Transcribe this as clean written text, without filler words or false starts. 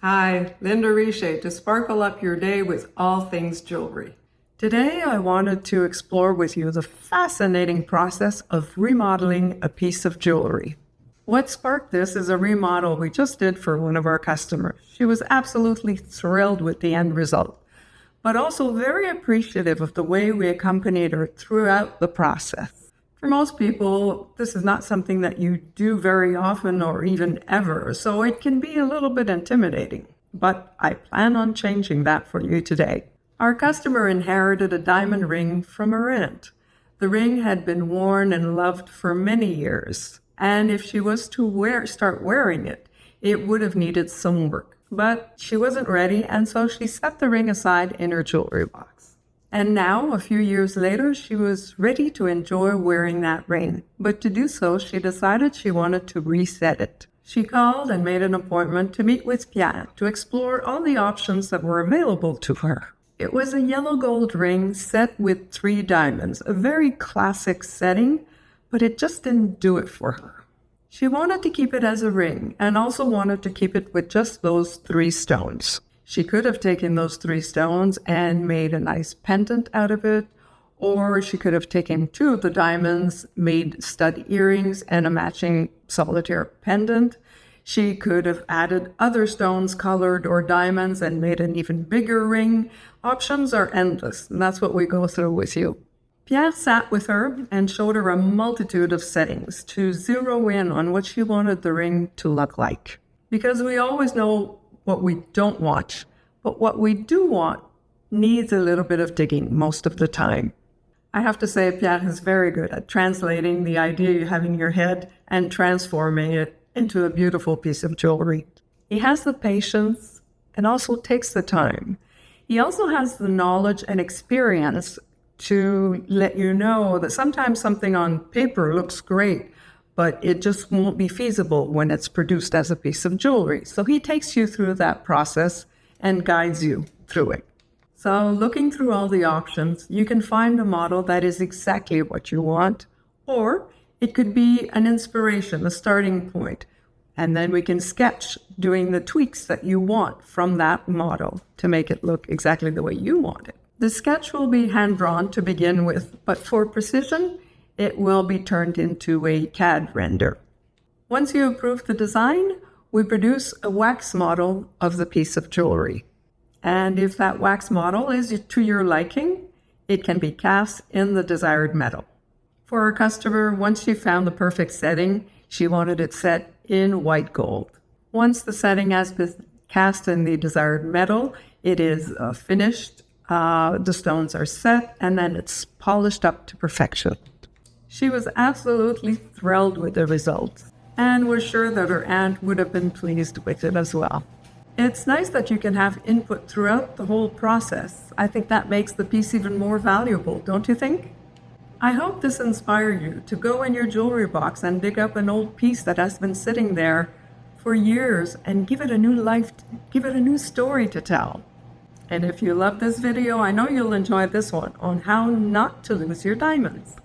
Hi, Linda Riche to sparkle up your day with all things jewelry. Today I wanted to explore with you the fascinating process of remodeling a piece of jewelry. What sparked this is a remodel we just did for one of our customers. She was absolutely thrilled with the end result, but also very appreciative of the way we accompanied her throughout the process. For most people, this is not something that you do very often or even ever, so it can be a little bit intimidating. But I plan on changing that for you today. Our customer inherited a diamond ring from her aunt. The ring had been worn and loved for many years, and if she was to start wearing it, it would have needed some work. But she wasn't ready, and so she set the ring aside in her jewelry box. And now, a few years later, she was ready to enjoy wearing that ring. But to do so, she decided she wanted to reset it. She called and made an appointment to meet with Pierre to explore all the options that were available to her. It was a yellow gold ring set with 3 diamonds, a very classic setting, but it just didn't do it for her. She wanted to keep it as a ring and also wanted to keep it with just those 3 stones. She could have taken those 3 stones and made a nice pendant out of it, or she could have taken 2 of the diamonds, made stud earrings and a matching solitaire pendant. She could have added other stones, colored or diamonds, and made an even bigger ring. Options are endless, and that's what we go through with you. Pierre sat with her and showed her a multitude of settings to zero in on what she wanted the ring to look like. Because we always know what we don't want, but what we do want needs a little bit of digging most of the time. I have to say, Pierre is very good at translating the idea you have in your head and transforming it into a beautiful piece of jewelry. He has the patience and also takes the time. He also has the knowledge and experience to let you know that sometimes something on paper looks great, but it just won't be feasible when it's produced as a piece of jewelry. So he takes you through that process and guides you through it. So looking through all the options, you can find a model that is exactly what you want, or it could be an inspiration, a starting point. And then we can sketch doing the tweaks that you want from that model to make it look exactly the way you want it. The sketch will be hand-drawn to begin with, but for precision, it will be turned into a CAD render. Once you approve the design, we produce a wax model of the piece of jewelry. And if that wax model is to your liking, it can be cast in the desired metal. For our customer, once she found the perfect setting, she wanted it set in white gold. Once the setting has been cast in the desired metal, it is finished, the stones are set, and then it's polished up to perfection. She was absolutely thrilled with the results and was sure that her aunt would have been pleased with it as well. It's nice that you can have input throughout the whole process. I think that makes the piece even more valuable, don't you think? I hope this inspired you to go in your jewelry box and dig up an old piece that has been sitting there for years and give it a new life, give it a new story to tell. And if you love this video, I know you'll enjoy this one on how not to lose your diamonds.